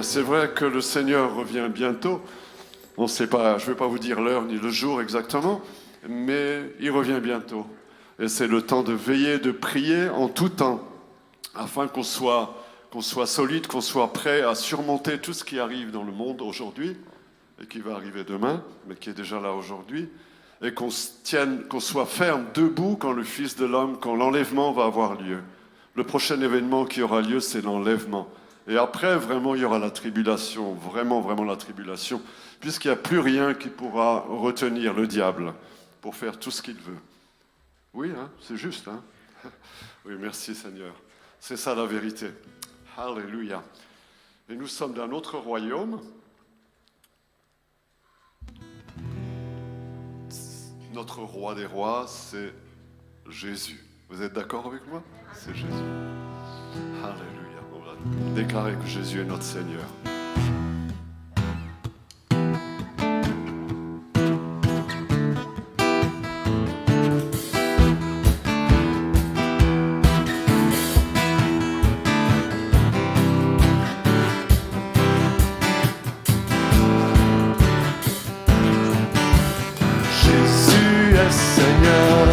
C'est vrai que le Seigneur revient bientôt. On ne sait pas, je ne vais pas vous dire l'heure ni le jour exactement, mais il revient bientôt. Et c'est le temps de veiller, de prier en tout temps, afin qu'on soit solide, qu'on soit prêt à surmonter tout ce qui arrive dans le monde aujourd'hui, et qui va arriver demain, mais qui est déjà là aujourd'hui, et qu'on soit ferme, debout quand le Fils de l'homme, quand l'enlèvement va avoir lieu. Le prochain événement qui aura lieu, c'est l'enlèvement. Et après, vraiment, il y aura la tribulation, vraiment, vraiment la tribulation, puisqu'il n'y a plus rien qui pourra retenir le diable pour faire tout ce qu'il veut. Oui, hein, c'est juste. Hein. Oui, merci Seigneur. C'est ça la vérité. Alléluia. Et nous sommes d'un autre royaume. Notre roi des rois, c'est Jésus. Vous êtes d'accord avec moi? C'est Jésus. Alléluia. On va déclarer que Jésus est notre Seigneur. Jésus est Seigneur.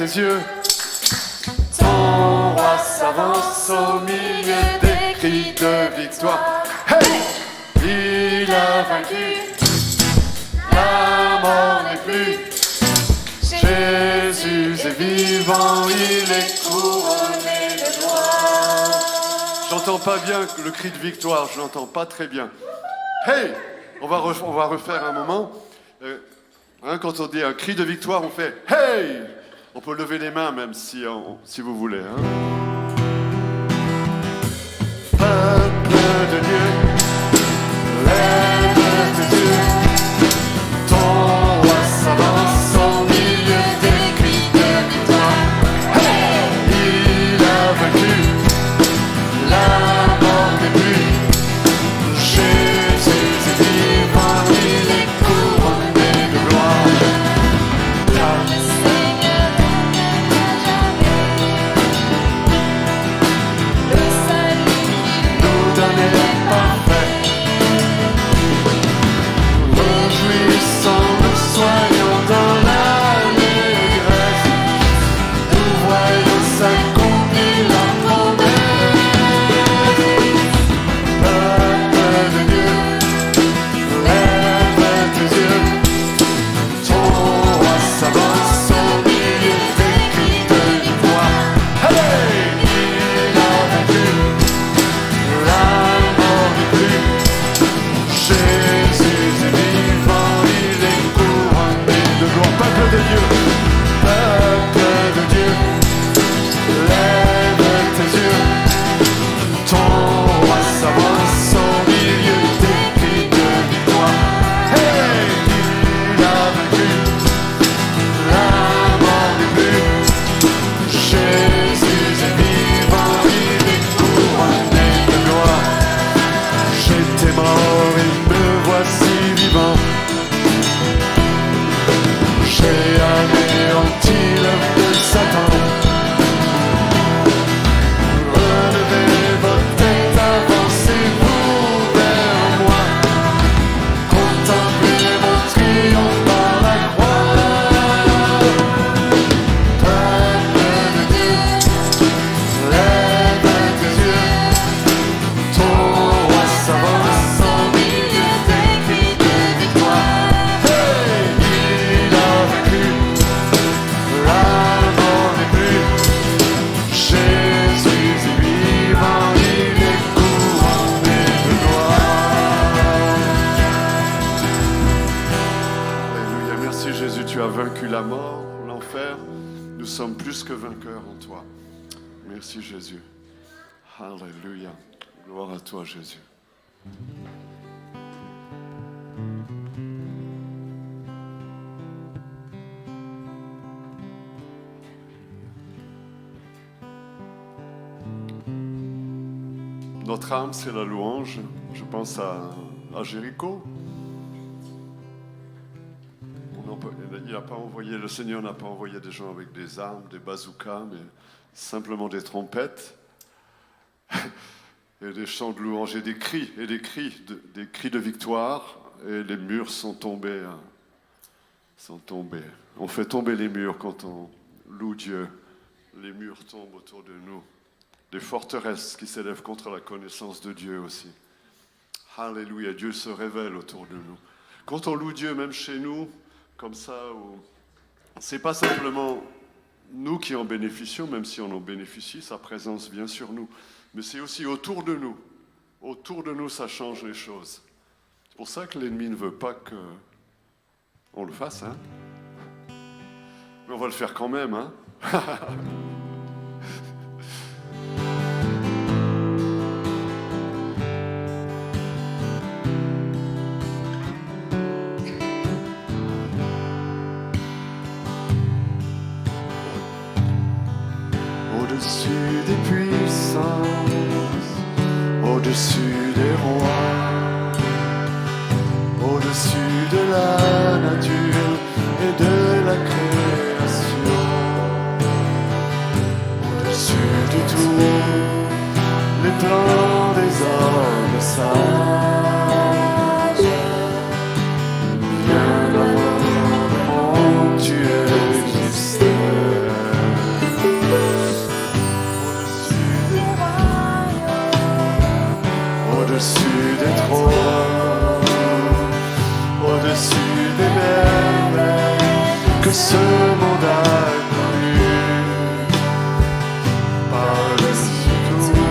tes yeux. Ton roi s'avance au milieu des cris de victoire. Hey! Il a vaincu, la mort n'est plus. Jésus est vivant, il est couronné de gloire. J'entends pas bien le cri de victoire, je l'entends pas très bien. Hey! On va refaire un moment. Quand on dit un cri de victoire, on fait hey! On peut lever les mains même si vous voulez. Hein. Peuple de Dieu, lève tes yeux. Ton roi s'avance au milieu des cris de victoire. Hey! Il a vaincu, la mort n'est plus. Jésus est vivant, il est couronné de gloire. Merci Jésus. Alléluia. Gloire à toi Jésus. Notre âme, c'est la louange. Je pense à Jéricho. Le Seigneur n'a pas envoyé des gens avec des armes, des bazookas, mais simplement des trompettes et des chants de louange et des cris de victoire, et les murs sont tombés. On fait tomber les murs quand on loue Dieu. Les murs tombent autour de nous. Des forteresses qui s'élèvent contre la connaissance de Dieu aussi. Alléluia, Dieu se révèle autour de nous. Quand on loue Dieu, même chez nous, comme ça, c'est pas simplement nous qui en bénéficions, même si on en bénéficie, sa présence vient sur nous. Mais c'est aussi autour de nous. Autour de nous, ça change les choses. C'est pour ça que l'ennemi ne veut pas qu'on le fasse, hein. Mais on va le faire quand même, hein. Au-dessus des puissances, au-dessus des rois, au-dessus de la nature et de la création, au-dessus de tout, les plans des hommes sages, bien avant le monde tu existais. que ce monde a connu. Par-dessus tout.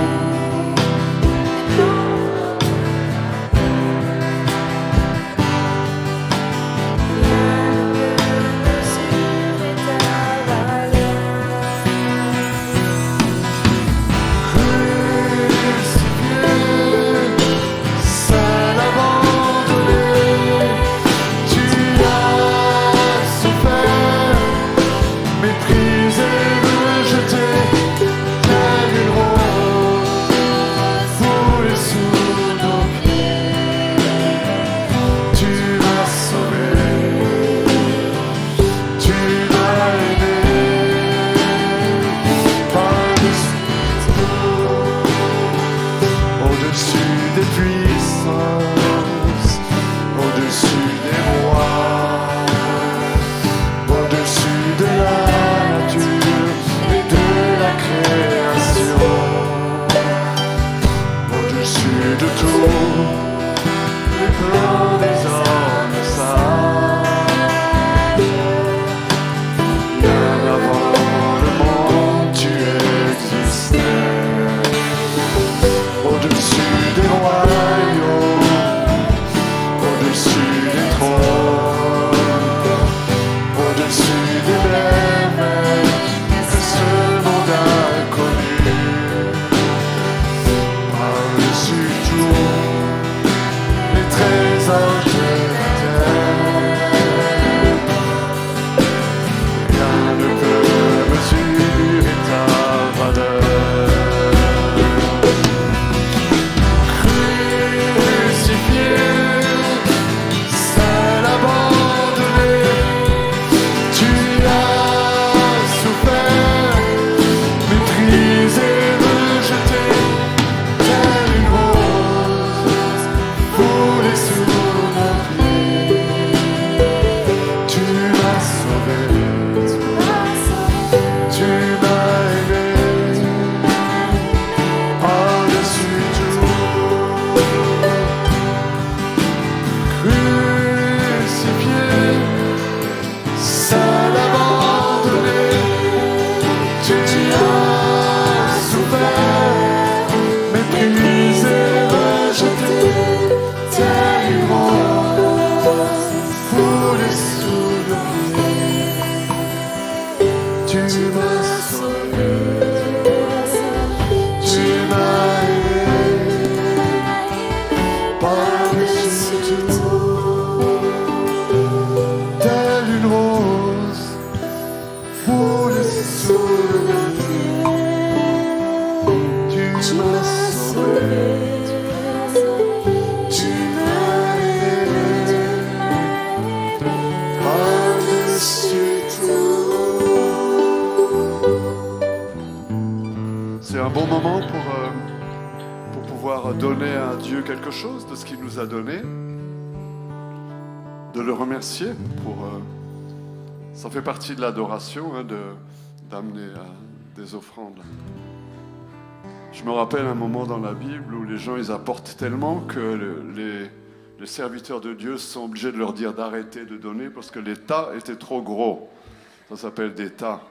Donner à Dieu quelque chose de ce qu'il nous a donné, de le remercier ça fait partie de l'adoration, d'amener des offrandes. Je me rappelle un moment dans la Bible où les gens ils apportent tellement que les serviteurs de Dieu sont obligés de leur dire d'arrêter de donner parce que les tas étaient trop gros. Ça s'appelle des tas.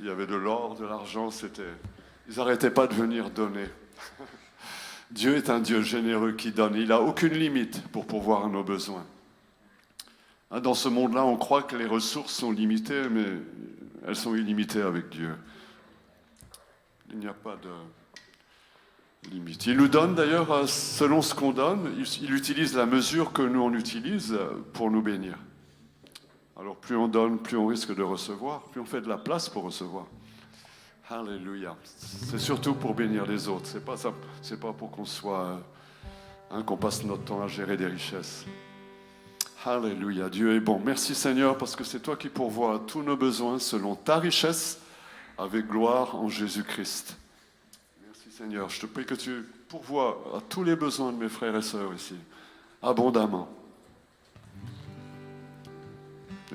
Il y avait de l'or, de l'argent, ils n'arrêtaient pas de venir donner. Dieu est un Dieu généreux qui donne. Il n'a aucune limite pour pourvoir à nos besoins. Dans ce monde-là, on croit que les ressources sont limitées, mais elles sont illimitées avec Dieu. Il n'y a pas de limite. Il nous donne d'ailleurs, selon ce qu'on donne, il utilise la mesure que nous on utilise pour nous bénir. Alors plus on donne, plus on risque de recevoir, plus on fait de la place pour recevoir. Alléluia. C'est surtout pour bénir les autres. C'est pas pour qu'on soit, qu'on passe notre temps à gérer des richesses. Alléluia. Dieu est bon. Merci Seigneur parce que c'est toi qui pourvois à tous nos besoins selon ta richesse avec gloire en Jésus-Christ. Merci Seigneur. Je te prie que tu pourvoies à tous les besoins de mes frères et sœurs ici, abondamment.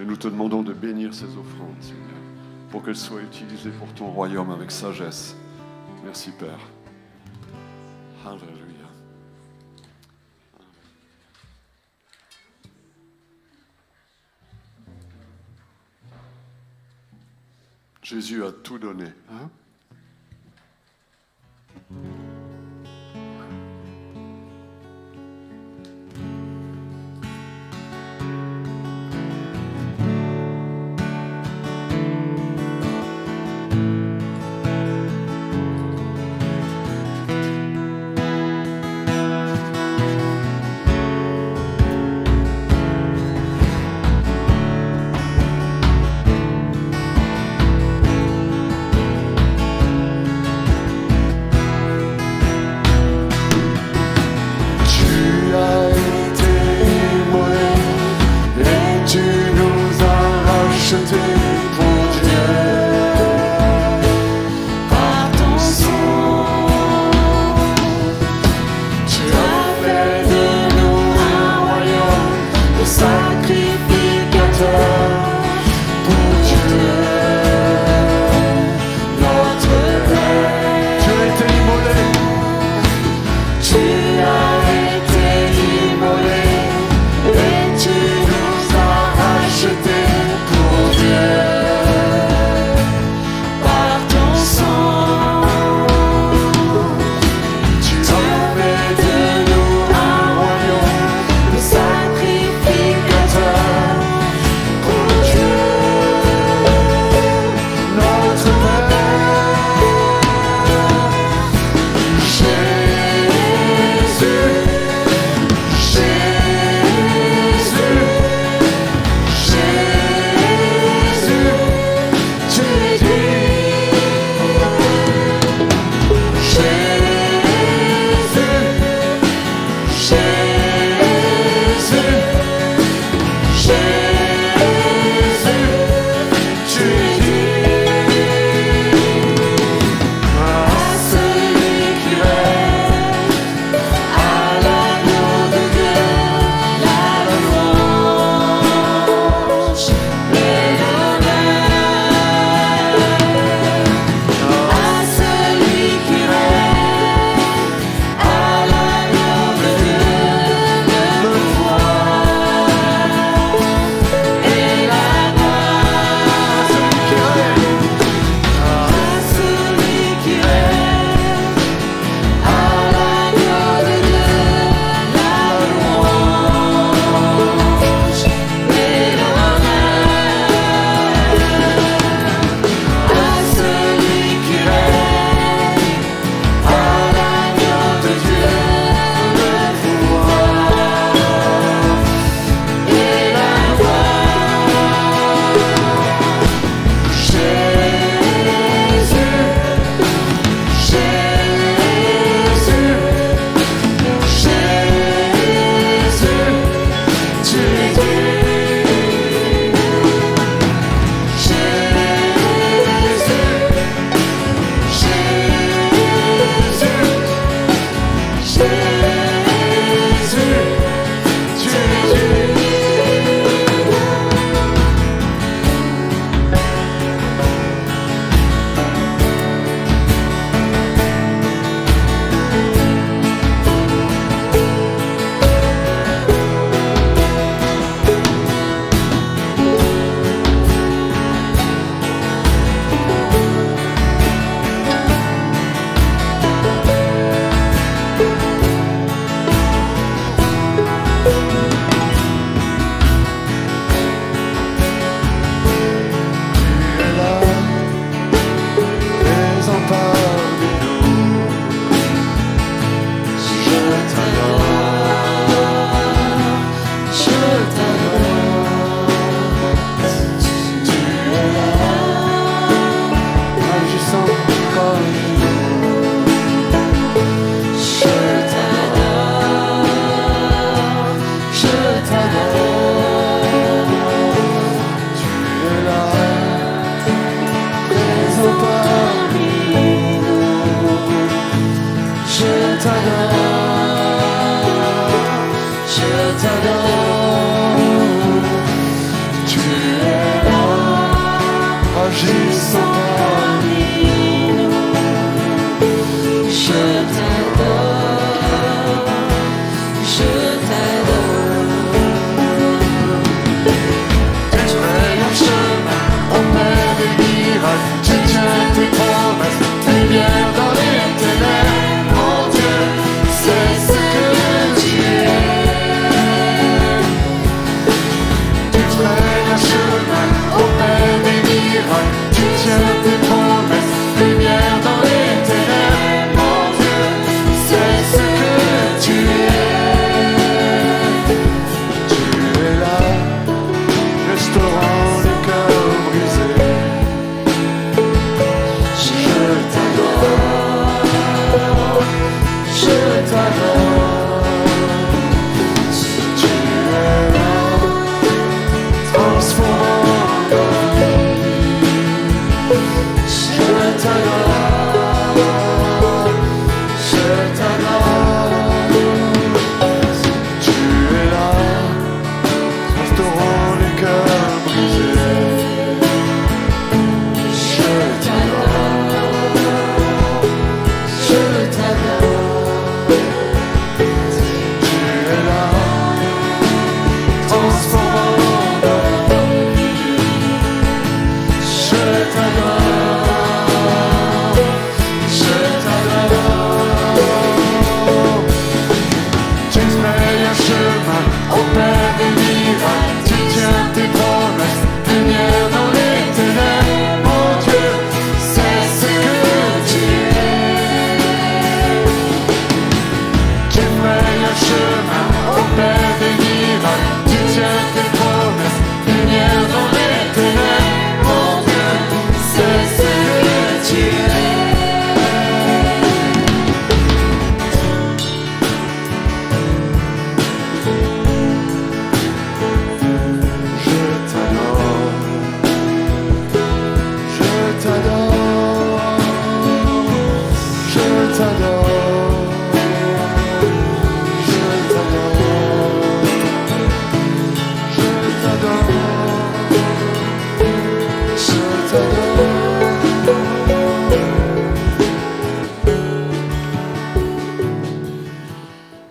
Et nous te demandons de bénir ces offrandes, Seigneur, pour qu'elles soient utilisées pour ton royaume avec sagesse. Merci Père. Alléluia. Jésus a tout donné. Hein?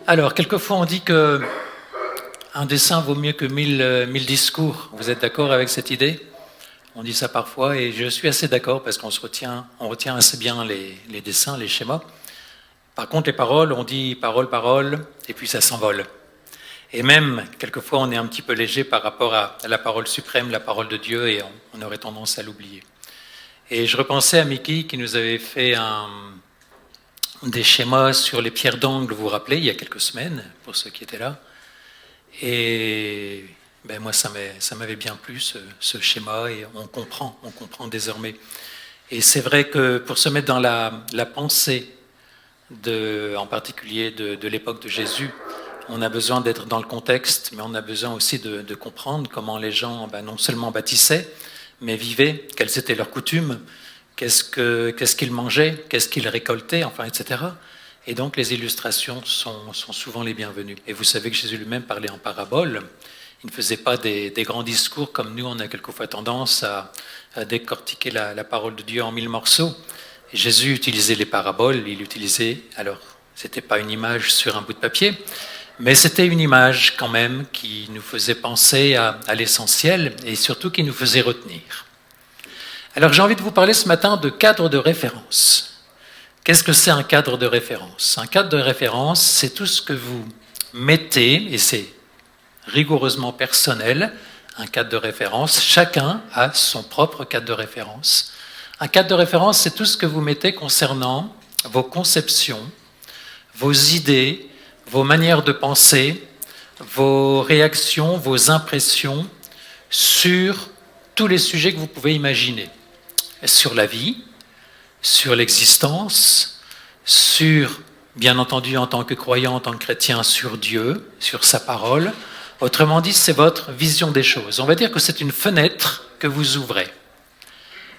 Alors, quelquefois on dit que un dessin vaut mieux que mille discours. Vous êtes d'accord avec cette idée? On dit ça parfois et je suis assez d'accord parce qu'on retient assez bien les dessins, les schémas. Par contre, les paroles, on dit parole, parole, et puis ça s'envole. Et même, quelquefois, on est un petit peu léger par rapport à la parole suprême, la parole de Dieu, et on aurait tendance à l'oublier. Et je repensais à Mickey qui nous avait fait des schémas sur les pierres d'angle, vous vous rappelez, il y a quelques semaines, pour ceux qui étaient là. Et ben moi, ça m'avait bien plu, ce schéma, et on comprend désormais. Et c'est vrai que pour se mettre dans la pensée, en particulier de l'époque de Jésus, on a besoin d'être dans le contexte, mais on a besoin aussi de comprendre comment les gens non seulement bâtissaient, mais vivaient, quelles étaient leurs coutumes, qu'est-ce qu'ils mangeaient, qu'est-ce qu'ils récoltaient, enfin, etc. Et donc les illustrations sont souvent les bienvenues. Et vous savez que Jésus lui-même parlait en parabole. Il ne faisait pas des grands discours comme nous, on a quelquefois tendance à décortiquer la parole de Dieu en 1000 morceaux. Et Jésus utilisait les paraboles, alors c'était pas une image sur un bout de papier, mais c'était une image quand même qui nous faisait penser à l'essentiel et surtout qui nous faisait retenir. Alors j'ai envie de vous parler ce matin de cadre de référence. Qu'est-ce que c'est un cadre de référence? Un cadre de référence, c'est tout ce que vous mettez, et c'est rigoureusement personnel, un cadre de référence. Chacun a son propre cadre de référence. Un cadre de référence, c'est tout ce que vous mettez concernant vos conceptions, vos idées, vos manières de penser, vos réactions, vos impressions sur tous les sujets que vous pouvez imaginer. Sur la vie, sur l'existence, sur, bien entendu, en tant que croyant, en tant que chrétien, sur Dieu, sur sa parole. Autrement dit, c'est votre vision des choses. On va dire que c'est une fenêtre que vous ouvrez.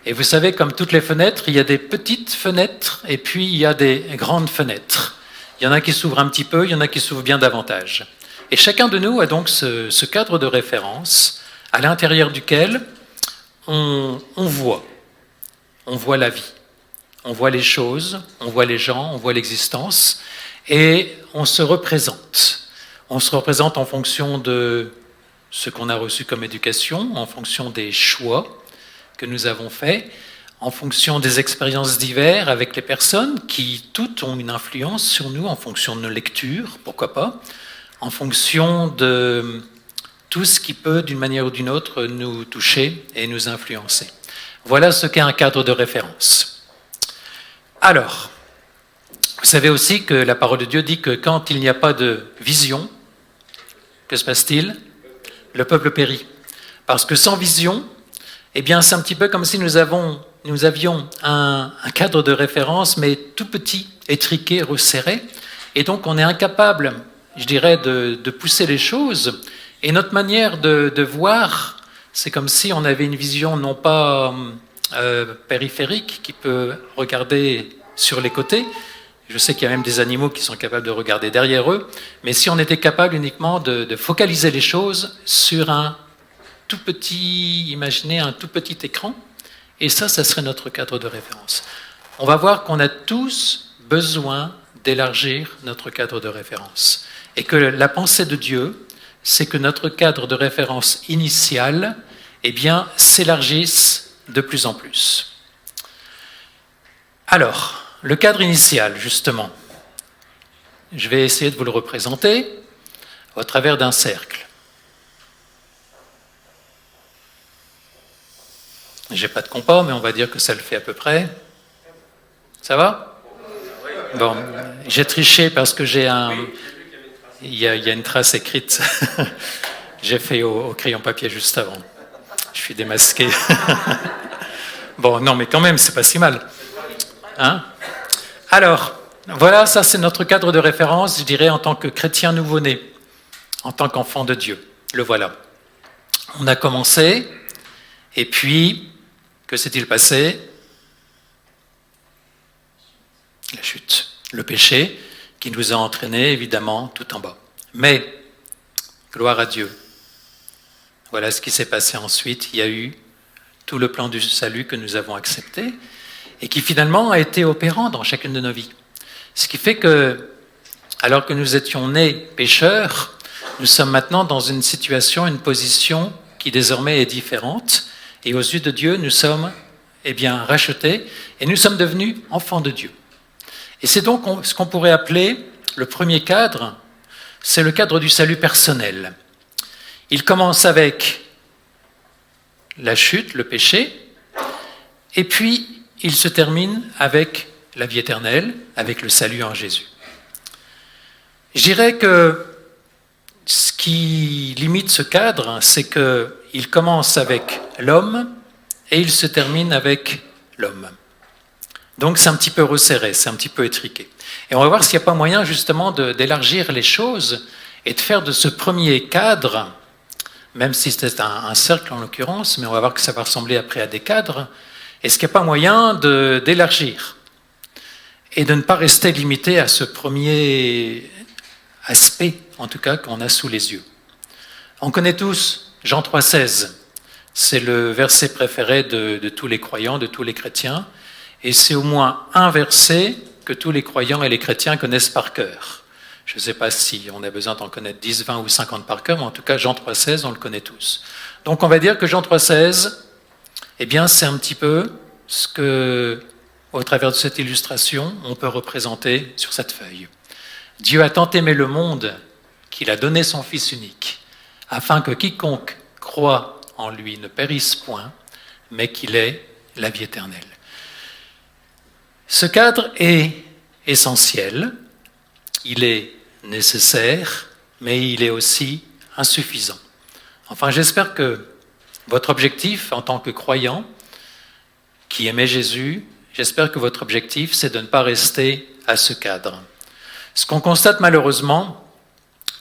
Et vous savez, comme toutes les fenêtres, il y a des petites fenêtres et puis il y a des grandes fenêtres. Il y en a qui s'ouvrent un petit peu, il y en a qui s'ouvrent bien davantage. Et chacun de nous a donc ce cadre de référence à l'intérieur duquel on voit la vie, on voit les choses, on voit les gens, on voit l'existence et on se représente. On se représente en fonction de ce qu'on a reçu comme éducation, en fonction des choix que nous avons faits, en fonction des expériences diverses avec les personnes qui toutes ont une influence sur nous, en fonction de nos lectures, pourquoi pas, en fonction de tout ce qui peut, d'une manière ou d'une autre, nous toucher et nous influencer. Voilà ce qu'est un cadre de référence. Alors, vous savez aussi que la parole de Dieu dit que quand il n'y a pas de vision, que se passe-t-il? Le peuple périt. Parce que sans vision, eh bien, c'est un petit peu comme si nous avions un cadre de référence, mais tout petit, étriqué, resserré. Et donc, on est incapable, je dirais, de pousser les choses. Et notre manière de voir, c'est comme si on avait une vision non pas périphérique, qui peut regarder sur les côtés. Je sais qu'il y a même des animaux qui sont capables de regarder derrière eux. Mais si on était capable uniquement de focaliser les choses sur imaginez un tout petit écran, et ça serait notre cadre de référence. On va voir qu'on a tous besoin d'élargir notre cadre de référence. Et que la pensée de Dieu, c'est que notre cadre de référence initial, eh bien, s'élargisse de plus en plus. Alors, le cadre initial, justement, je vais essayer de vous le représenter au travers d'un cercle. J'ai pas de compas, mais on va dire que ça le fait à peu près. Ça va? Bon, j'ai triché parce que il y a une trace écrite. J'ai fait au crayon papier juste avant. Je suis démasqué. Bon, non, mais quand même, c'est pas si mal. Hein? Alors, voilà, ça c'est notre cadre de référence, je dirais, en tant que chrétien nouveau-né, en tant qu'enfant de Dieu. Le voilà. On a commencé, et puis, que s'est-il passé? La chute, le péché, qui nous a entraînés, évidemment, tout en bas. Mais, gloire à Dieu. Voilà ce qui s'est passé ensuite. Il y a eu tout le plan du salut que nous avons accepté, et qui finalement a été opérant dans chacune de nos vies. Ce qui fait que, alors que nous étions nés pécheurs, nous sommes maintenant dans une situation, une position qui désormais est différente. Et aux yeux de Dieu, nous sommes rachetés et nous sommes devenus enfants de Dieu. Et c'est donc ce qu'on pourrait appeler le premier cadre, c'est le cadre du salut personnel. Il commence avec la chute, le péché, et puis il se termine avec la vie éternelle, avec le salut en Jésus. Je dirais que ce qui limite ce cadre, c'est qu'il commence avec l'homme et il se termine avec l'homme. Donc c'est un petit peu resserré, c'est un petit peu étriqué. Et on va voir s'il n'y a pas moyen justement d'élargir les choses et de faire de ce premier cadre, même si c'est un cercle en l'occurrence, mais on va voir que ça va ressembler après à des cadres, est-ce qu'il n'y a pas moyen d'élargir et de ne pas rester limité à ce premier aspect, en tout cas, qu'on a sous les yeux. On connaît tous Jean 3,16. C'est le verset préféré de tous les croyants, de tous les chrétiens, et c'est au moins un verset que tous les croyants et les chrétiens connaissent par cœur. Je ne sais pas si on a besoin d'en connaître 10, 20 ou 50 par cœur, mais en tout cas, Jean 3,16, on le connaît tous. Donc on va dire que Jean 3,16, c'est un petit peu ce que, au travers de cette illustration, on peut représenter sur cette feuille. Dieu a tant aimé le monde qu'il a donné son Fils unique, afin que quiconque croit en lui ne périsse point, mais qu'il ait la vie éternelle. Ce cadre est essentiel, il est nécessaire, mais il est aussi insuffisant. Enfin, j'espère que votre objectif en tant que croyant qui aimait Jésus, j'espère que votre objectif, c'est de ne pas rester à ce cadre. Ce qu'on constate malheureusement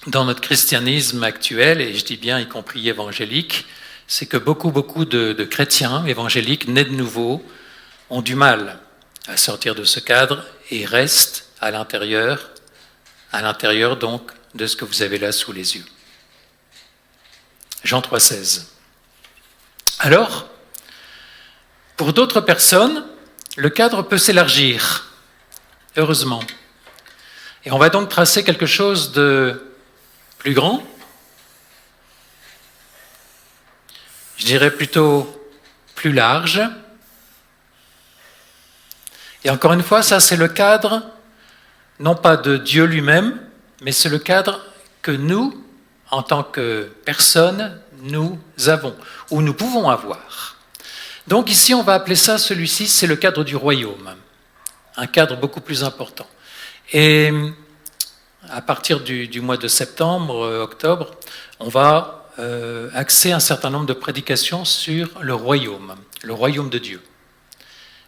dans notre christianisme actuel, et je dis bien y compris évangélique, c'est que beaucoup de chrétiens évangéliques nés de nouveau ont du mal à sortir de ce cadre et restent à l'intérieur donc de ce que vous avez là sous les yeux. Jean 3,16. Alors, pour d'autres personnes, le cadre peut s'élargir, heureusement. Et on va donc tracer quelque chose de plus grand, je dirais plutôt plus large. Et encore une fois, ça c'est le cadre, non pas de Dieu lui-même, mais c'est le cadre que nous, en tant que personnes, nous avons, ou nous pouvons avoir. Donc ici, on va appeler ça, celui-ci, c'est le cadre du royaume, un cadre beaucoup plus important. Et à partir du mois de septembre, octobre, on va axer un certain nombre de prédications sur le royaume de Dieu.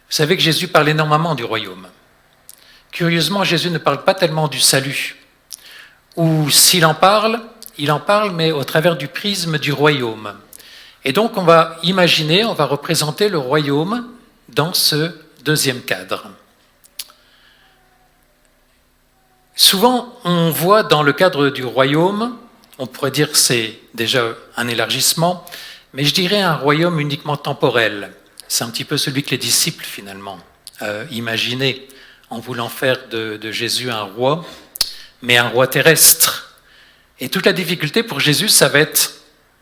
Vous savez que Jésus parle énormément du royaume. Curieusement, Jésus ne parle pas tellement du salut. Ou s'il en parle, il en parle, mais au travers du prisme du royaume. Et donc, on va imaginer, on va représenter le royaume dans ce deuxième cadre. Souvent, on voit dans le cadre du royaume, on pourrait dire que c'est déjà un élargissement, mais je dirais un royaume uniquement temporel. C'est un petit peu celui que les disciples, finalement, imaginaient en voulant faire de Jésus un roi, mais un roi terrestre. Et toute la difficulté pour Jésus, ça va être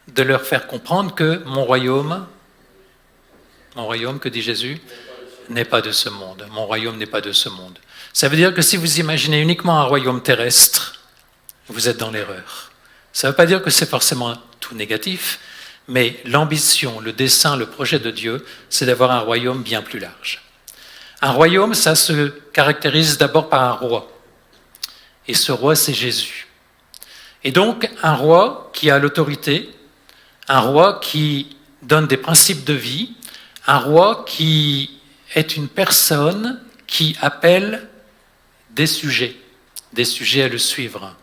de leur faire comprendre que mon royaume, que dit Jésus, n'est pas de ce monde. Mon royaume n'est pas de ce monde. Ça veut dire que si vous imaginez uniquement un royaume terrestre, vous êtes dans l'erreur. Ça ne veut pas dire que c'est forcément tout négatif, mais l'ambition, le dessein, le projet de Dieu, c'est d'avoir un royaume bien plus large. Un royaume, ça se caractérise d'abord par un roi. Et ce roi, c'est Jésus. Et donc, un roi qui a l'autorité, un roi qui donne des principes de vie, un roi qui est une personne qui appelle des sujets à le suivre.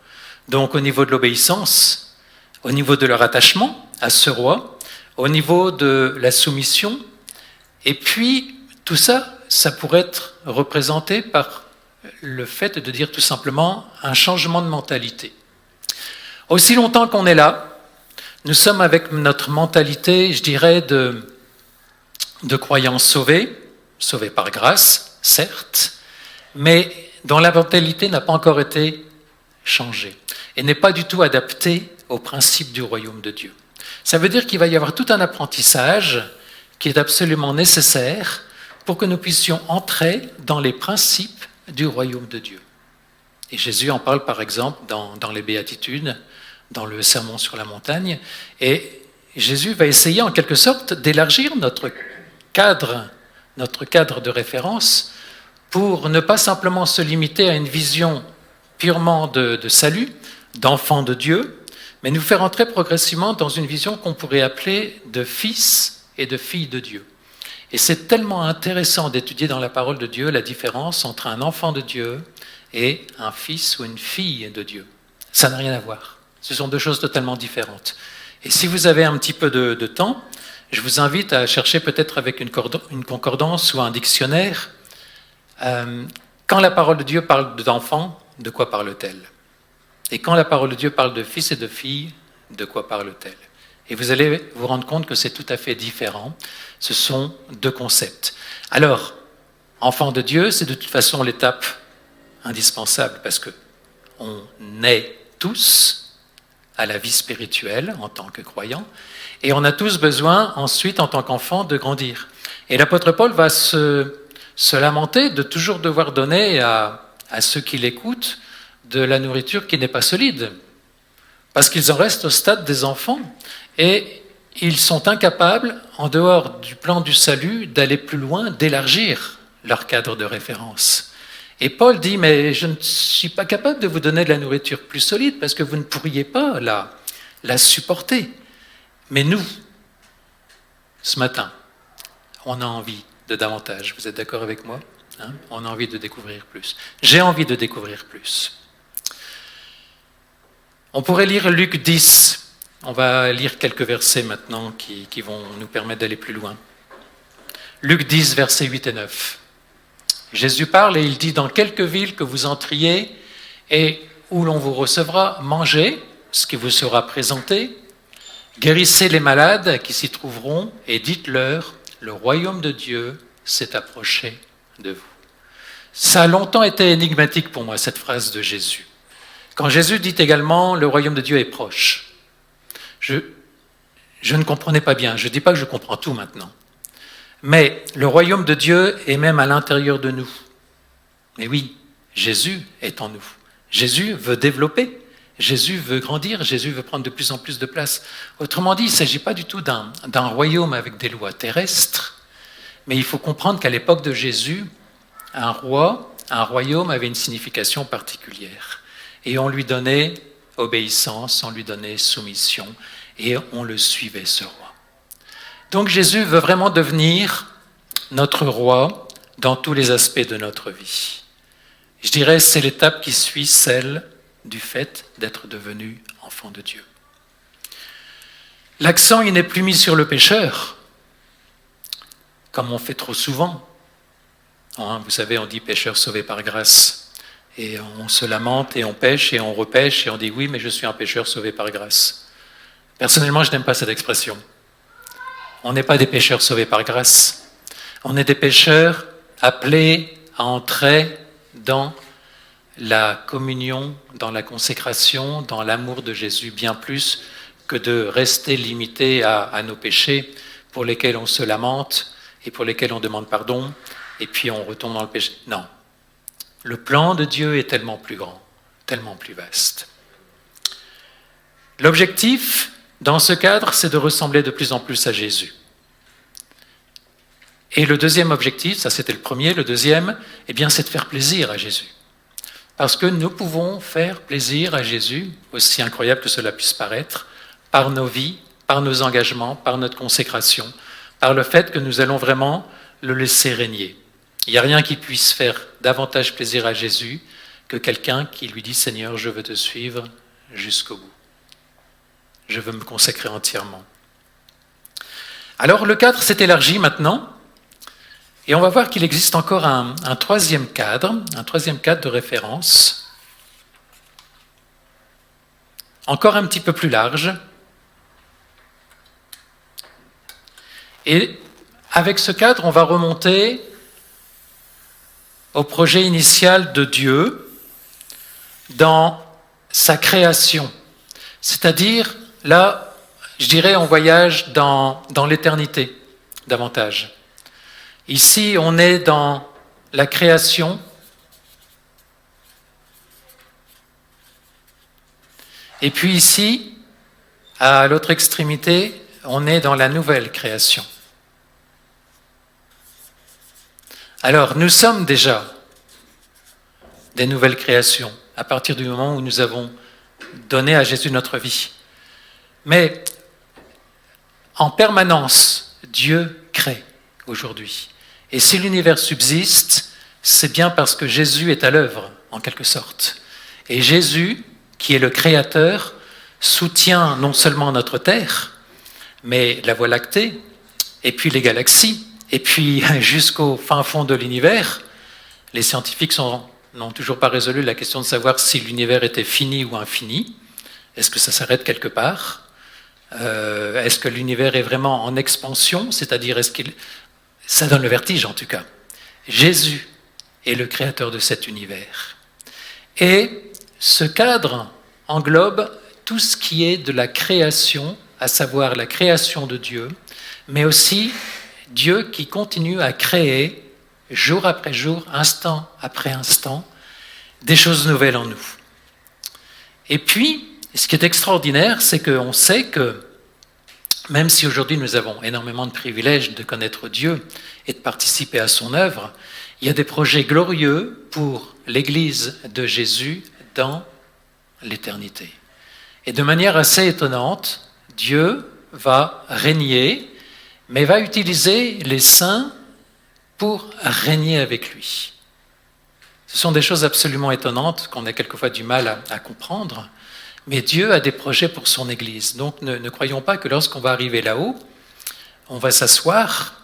Donc, au niveau de l'obéissance, au niveau de leur attachement à ce roi, au niveau de la soumission, et puis tout ça, ça pourrait être représenté par le fait de dire tout simplement un changement de mentalité. Aussi longtemps qu'on est là, nous sommes avec notre mentalité, je dirais, de croyants sauvés par grâce, certes, mais dont la mentalité n'a pas encore été changé et n'est pas du tout adapté aux principes du royaume de Dieu. Ça veut dire qu'il va y avoir tout un apprentissage qui est absolument nécessaire pour que nous puissions entrer dans les principes du royaume de Dieu. Et Jésus en parle par exemple dans les Béatitudes, dans le Sermon sur la montagne, et Jésus va essayer en quelque sorte d'élargir notre cadre de référence pour ne pas simplement se limiter à une vision purement de salut, d'enfant de Dieu, mais nous faire entrer progressivement dans une vision qu'on pourrait appeler de fils et de fille de Dieu. Et c'est tellement intéressant d'étudier dans la parole de Dieu la différence entre un enfant de Dieu et un fils ou une fille de Dieu. Ça n'a rien à voir. Ce sont deux choses totalement différentes. Et si vous avez un petit peu de temps, je vous invite à chercher peut-être avec une concordance ou un dictionnaire. Quand la parole de Dieu parle d'enfant, de quoi parle-t-elle ? Et quand la parole de Dieu parle de fils et de fille, de quoi parle-t-elle ? Et vous allez vous rendre compte que c'est tout à fait différent. Ce sont deux concepts. Alors, enfant de Dieu, c'est de toute façon l'étape indispensable parce qu'on naît tous à la vie spirituelle en tant que croyants et on a tous besoin ensuite en tant qu'enfants de grandir. Et l'apôtre Paul va se lamenter de toujours devoir donner à ceux qui l'écoutent de la nourriture qui n'est pas solide parce qu'ils en restent au stade des enfants et ils sont incapables, en dehors du plan du salut, d'aller plus loin, d'élargir leur cadre de référence. Et Paul dit, mais je ne suis pas capable de vous donner de la nourriture plus solide parce que vous ne pourriez pas la supporter. Mais nous, ce matin, on a envie de davantage. Vous êtes d'accord avec moi ? On a envie de découvrir plus. J'ai envie de découvrir plus. On pourrait lire Luc 10. On va lire quelques versets maintenant qui vont nous permettre d'aller plus loin. Luc 10, versets 8 et 9. Jésus parle et il dit « Dans quelque ville que vous entriez et où l'on vous recevra, mangez ce qui vous sera présenté, guérissez les malades qui s'y trouveront et dites-leur, le royaume de Dieu s'est approché de vous. » Ça a longtemps été énigmatique pour moi, cette phrase de Jésus. Quand Jésus dit également « le royaume de Dieu est proche », je ne comprenais pas bien. Je ne dis pas que je comprends tout maintenant. Mais le royaume de Dieu est même à l'intérieur de nous. Mais oui, Jésus est en nous. Jésus veut développer. Jésus veut grandir. Jésus veut prendre de plus en plus de place. Autrement dit, il ne s'agit pas du tout d'un royaume avec des lois terrestres. Mais il faut comprendre qu'à l'époque de Jésus, un royaume avait une signification particulière. Et on lui donnait obéissance, on lui donnait soumission, et on le suivait, ce roi. Donc Jésus veut vraiment devenir notre roi dans tous les aspects de notre vie. Je dirais c'est l'étape qui suit celle du fait d'être devenu enfant de Dieu. L'accent, il n'est plus mis sur le pécheur, comme on fait trop souvent. Vous savez, on dit pécheur sauvé par grâce. Et on se lamente et on pêche et on repêche et on dit oui, mais je suis un pécheur sauvé par grâce. Personnellement, je n'aime pas cette expression. On n'est pas des pécheurs sauvés par grâce. On est des pécheurs appelés à entrer dans la communion, dans la consécration, dans l'amour de Jésus, bien plus que de rester limités à nos péchés pour lesquels on se lamente et pour lesquels on demande pardon et puis on retombe dans le péché. Non. Le plan de Dieu est tellement plus grand, tellement plus vaste. L'objectif, dans ce cadre, c'est de ressembler de plus en plus à Jésus. Et le deuxième objectif, ça c'était le premier, le deuxième, c'est de faire plaisir à Jésus. Parce que nous pouvons faire plaisir à Jésus, aussi incroyable que cela puisse paraître, par nos vies, par nos engagements, par notre consécration, par le fait que nous allons vraiment le laisser régner. Il n'y a rien qui puisse faire davantage plaisir à Jésus que quelqu'un qui lui dit « Seigneur, je veux te suivre jusqu'au bout. Je veux me consacrer entièrement. » Alors le cadre s'est élargi maintenant et on va voir qu'il existe encore un troisième cadre de référence, encore un petit peu plus large. Et avec ce cadre, on va remonter au projet initial de Dieu dans sa création. C'est-à-dire, là, je dirais, on voyage dans l'éternité davantage. Ici, on est dans la création. Et puis ici, à l'autre extrémité, on est dans la nouvelle création. Alors, nous sommes déjà des nouvelles créations à partir du moment où nous avons donné à Jésus notre vie. Mais en permanence, Dieu crée aujourd'hui. Et si l'univers subsiste, c'est bien parce que Jésus est à l'œuvre, en quelque sorte. Et Jésus, qui est le Créateur, soutient non seulement notre Terre, mais la Voie lactée, et puis les galaxies, et puis jusqu'au fin fond de l'univers. Les scientifiques n'ont toujours pas résolu la question de savoir si l'univers était fini ou infini. Est-ce que ça s'arrête quelque part ? Est-ce que l'univers est vraiment en expansion ? C'est-à-dire, ça donne le vertige en tout cas. Jésus est le créateur de cet univers. Et ce cadre englobe tout ce qui est de la création, à savoir la création de Dieu, mais aussi Dieu qui continue à créer, jour après jour, instant après instant, des choses nouvelles en nous. Et puis, ce qui est extraordinaire, c'est qu'on sait que, même si aujourd'hui nous avons énormément de privilèges de connaître Dieu et de participer à son œuvre, il y a des projets glorieux pour l'Église de Jésus dans l'éternité. Et de manière assez étonnante, Dieu va régner, mais va utiliser les saints pour régner avec lui. Ce sont des choses absolument étonnantes qu'on a quelquefois du mal à comprendre, mais Dieu a des projets pour son Église. Donc ne croyons pas que lorsqu'on va arriver là-haut, on va s'asseoir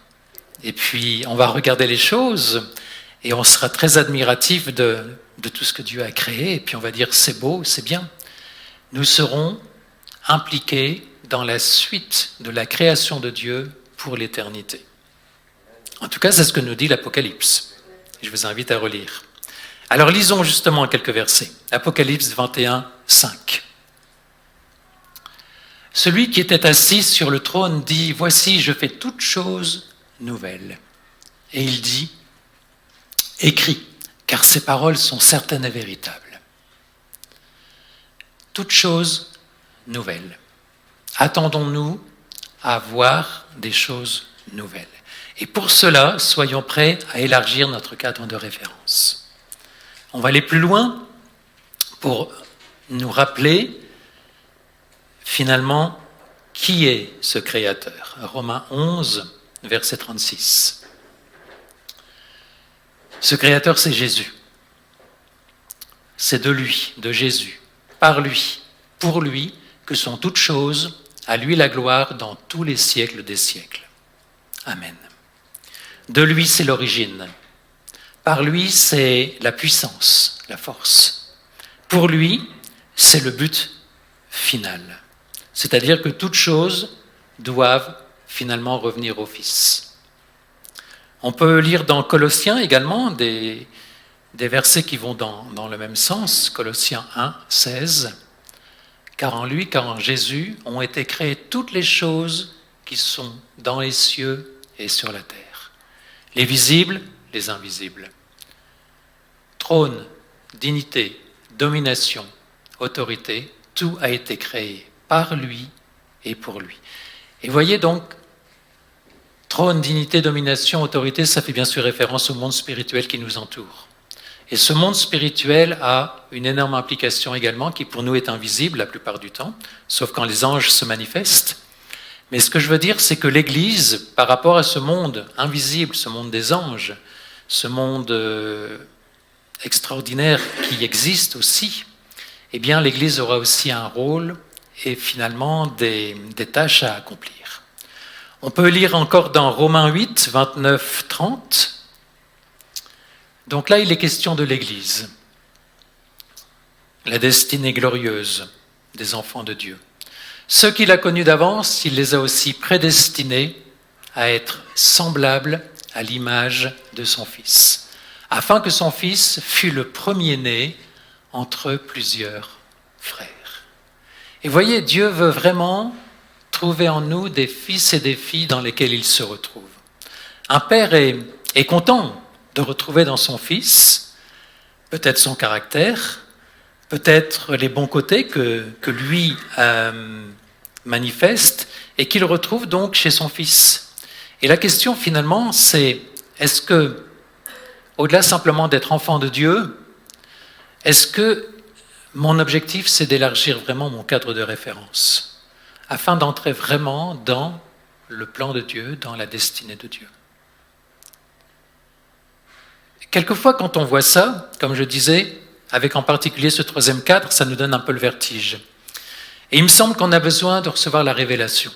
et puis on va regarder les choses et on sera très admiratif de tout ce que Dieu a créé et puis on va dire c'est beau, c'est bien. Nous serons impliqués dans la suite de la création de Dieu pour l'éternité. En tout cas, c'est ce que nous dit l'Apocalypse. Je vous invite à relire. Alors lisons justement quelques versets. Apocalypse 21, 5. Celui qui était assis sur le trône dit « Voici, je fais toutes choses nouvelles. » Et il dit « Écris, car ces paroles sont certaines et véritables. » Toutes choses nouvelles. Attendons-nous à voir des choses nouvelles. Et pour cela, soyons prêts à élargir notre cadre de référence. On va aller plus loin pour nous rappeler finalement qui est ce Créateur. Romains 11, verset 36. Ce Créateur, c'est Jésus. C'est de lui, de Jésus, par lui, pour lui, que sont toutes choses, à lui la gloire dans tous les siècles des siècles. Amen. De lui, c'est l'origine. Par lui, c'est la puissance, la force. Pour lui, c'est le but final. C'est-à-dire que toutes choses doivent finalement revenir au Fils. On peut lire dans Colossiens également des versets qui vont dans le même sens. Colossiens 1, 16. Car en lui, car en Jésus, ont été créées toutes les choses qui sont dans les cieux et sur la terre. Les visibles, les invisibles. Trône, dignité, domination, autorité, tout a été créé par lui et pour lui. Et voyez donc, trône, dignité, domination, autorité, ça fait bien sûr référence au monde spirituel qui nous entoure. Et ce monde spirituel a une énorme implication également qui pour nous est invisible la plupart du temps, sauf quand les anges se manifestent. Mais ce que je veux dire, c'est que l'Église, par rapport à ce monde invisible, ce monde des anges, ce monde extraordinaire qui existe aussi, eh bien l'Église aura aussi un rôle et finalement des tâches à accomplir. On peut lire encore dans Romains 8, 29, 30. Donc là, il est question de l'Église, la destinée glorieuse des enfants de Dieu. Ceux qu'il a connus d'avance, il les a aussi prédestinés à être semblables à l'image de son Fils, afin que son Fils fût le premier-né entre plusieurs frères. Et voyez, Dieu veut vraiment trouver en nous des fils et des filles dans lesquels il se retrouve. Un père est content de retrouver dans son fils peut-être son caractère, peut-être les bons côtés que lui manifeste et qu'il retrouve donc chez son fils. Et la question finalement, c'est est-ce que, au-delà simplement d'être enfant de Dieu, est-ce que mon objectif c'est d'élargir vraiment mon cadre de référence afin d'entrer vraiment dans le plan de Dieu, dans la destinée de Dieu? Quelquefois, quand on voit ça, comme je disais, avec en particulier ce troisième cadre, ça nous donne un peu le vertige. Et il me semble qu'on a besoin de recevoir la révélation.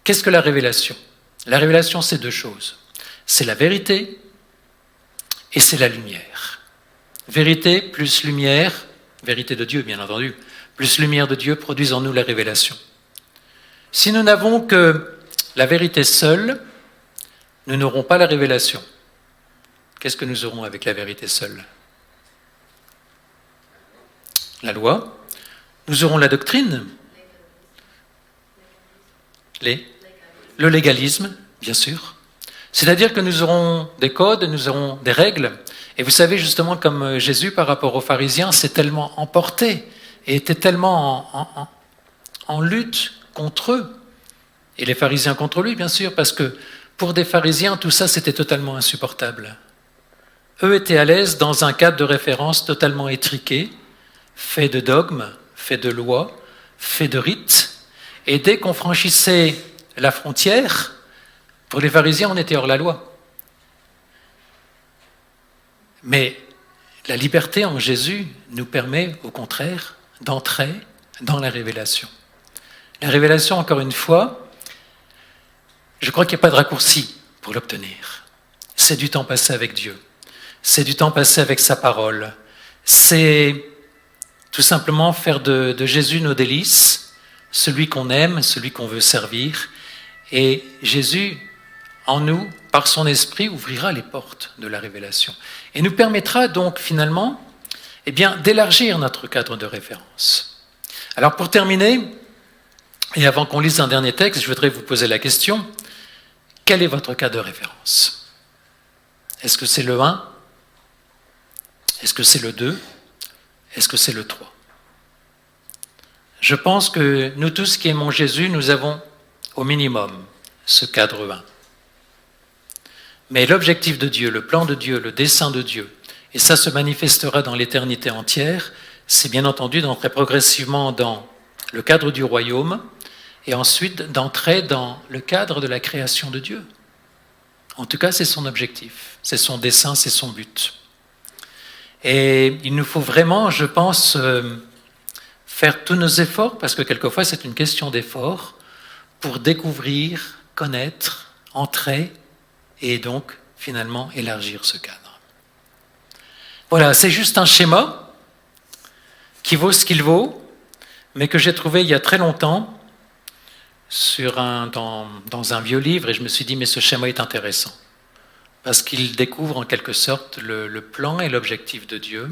Qu'est-ce que la révélation? La révélation, c'est deux choses. C'est la vérité et c'est la lumière. Vérité plus lumière, vérité de Dieu, bien entendu, plus lumière de Dieu produisent en nous la révélation. Si nous n'avons que la vérité seule, nous n'aurons pas la révélation. Qu'est-ce que nous aurons avec la vérité seule? La loi. Nous aurons la doctrine. Le légalisme, bien sûr. C'est-à-dire que nous aurons des codes, nous aurons des règles. Et vous savez, justement, comme Jésus, par rapport aux pharisiens, s'est tellement emporté et était tellement en lutte contre eux. Et les pharisiens contre lui, bien sûr, parce que pour des pharisiens, tout ça, c'était totalement insupportable. Eux étaient à l'aise dans un cadre de référence totalement étriqué, fait de dogmes, fait de lois, fait de rites. Et dès qu'on franchissait la frontière, pour les pharisiens, on était hors la loi. Mais la liberté en Jésus nous permet, au contraire, d'entrer dans la révélation. La révélation, encore une fois, je crois qu'il n'y a pas de raccourci pour l'obtenir. C'est du temps passé avec Dieu. C'est du temps passé avec sa parole. C'est tout simplement faire de Jésus nos délices, celui qu'on aime, celui qu'on veut servir. Et Jésus, en nous, par son esprit, ouvrira les portes de la révélation. Et nous permettra donc finalement d'élargir notre cadre de référence. Alors pour terminer, et avant qu'on lise un dernier texte, je voudrais vous poser la question, quel est votre cadre de référence? Est-ce que c'est le 1? Est-ce que c'est le 2? Est-ce que c'est le 3? Je pense que nous tous qui aimons Jésus, nous avons au minimum ce cadre 1. Mais l'objectif de Dieu, le plan de Dieu, le dessein de Dieu, et ça se manifestera dans l'éternité entière, c'est bien entendu d'entrer progressivement dans le cadre du royaume et ensuite d'entrer dans le cadre de la création de Dieu. En tout cas, c'est son objectif, c'est son dessein, c'est son but. Et il nous faut vraiment, je pense, faire tous nos efforts, parce que quelquefois c'est une question d'effort, pour découvrir, connaître, entrer et donc finalement élargir ce cadre. Voilà, c'est juste un schéma qui vaut ce qu'il vaut, mais que j'ai trouvé il y a très longtemps dans un vieux livre, et je me suis dit, mais ce schéma est intéressant, parce qu'il découvre en quelque sorte le plan et l'objectif de Dieu,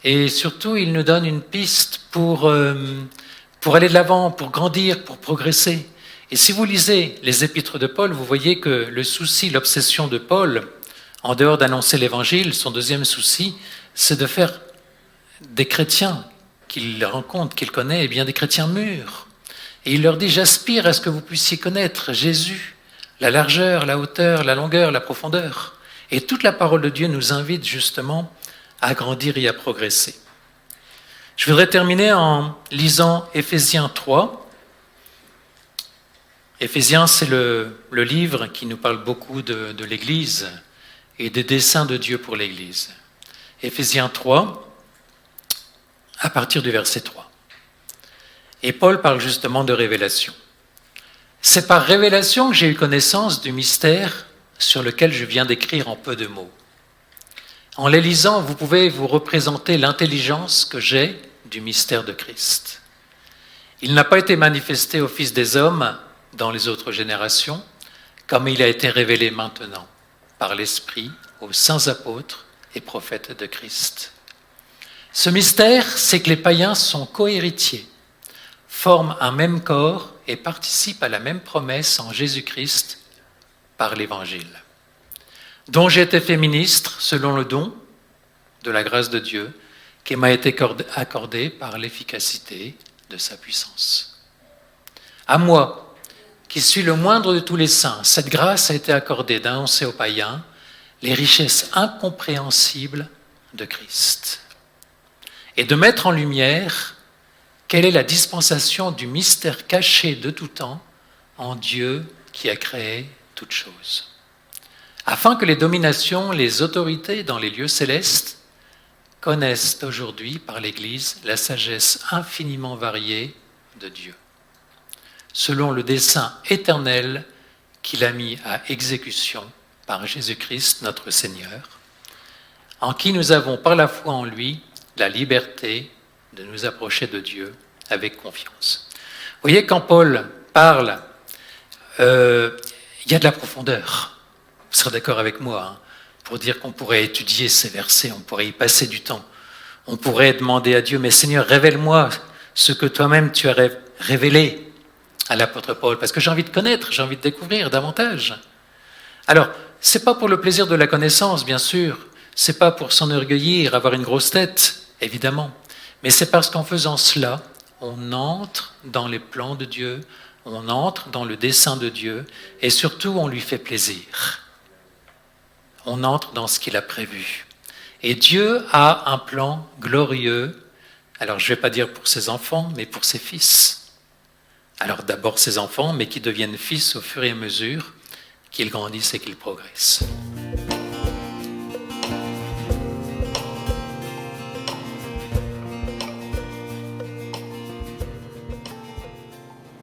et surtout il nous donne une piste pour aller de l'avant, pour grandir, pour progresser. Et si vous lisez les épîtres de Paul, vous voyez que le souci, l'obsession de Paul, en dehors d'annoncer l'évangile, son deuxième souci, c'est de faire des chrétiens qu'il rencontre, qu'il connaît, et bien des chrétiens mûrs. Et il leur dit, j'aspire à ce que vous puissiez connaître Jésus, la largeur, la hauteur, la longueur, la profondeur. Et toute la parole de Dieu nous invite justement à grandir et à progresser. Je voudrais terminer en lisant Éphésiens 3. Éphésiens, c'est le livre qui nous parle beaucoup de l'Église et des desseins de Dieu pour l'Église. Éphésiens 3, à partir du verset 3. Et Paul parle justement de révélation. C'est par révélation que j'ai eu connaissance du mystère sur lequel je viens d'écrire en peu de mots. En les lisant, vous pouvez vous représenter l'intelligence que j'ai du mystère de Christ. Il n'a pas été manifesté au Fils des hommes dans les autres générations, comme il a été révélé maintenant par l'Esprit aux saints apôtres et prophète de Christ. Ce mystère, c'est que les païens sont cohéritiers, forment un même corps et participent à la même promesse en Jésus-Christ par l'Évangile, dont j'ai été fait ministre selon le don de la grâce de Dieu qui m'a été accordé par l'efficacité de sa puissance. À moi, qui suis le moindre de tous les saints, cette grâce a été accordée d'annoncer aux païens les richesses incompréhensibles de Christ et de mettre en lumière quelle est la dispensation du mystère caché de tout temps en Dieu qui a créé toutes choses, afin que les dominations, les autorités dans les lieux célestes connaissent aujourd'hui par l'Église la sagesse infiniment variée de Dieu, selon le dessein éternel qu'il a mis à exécution par Jésus-Christ notre Seigneur, en qui nous avons par la foi en lui la liberté de nous approcher de Dieu avec confiance. Vous voyez, quand Paul parle, il y a de la profondeur. Vous serez d'accord avec moi, hein, pour dire qu'on pourrait étudier ces versets, on pourrait y passer du temps. On pourrait demander à Dieu, mais Seigneur, révèle-moi ce que toi-même tu as révélé à l'apôtre Paul, parce que j'ai envie de connaître, j'ai envie de découvrir davantage. Alors, c'est pas pour le plaisir de la connaissance, bien sûr, c'est pas pour s'enorgueillir, avoir une grosse tête, évidemment, mais c'est parce qu'en faisant cela, on entre dans les plans de Dieu, on entre dans le dessein de Dieu, et surtout, on lui fait plaisir. On entre dans ce qu'il a prévu. Et Dieu a un plan glorieux, alors je ne vais pas dire pour ses enfants, mais pour ses fils. Alors d'abord ses enfants, mais qui deviennent fils au fur et à mesure qu'ils grandissent et qu'ils progressent.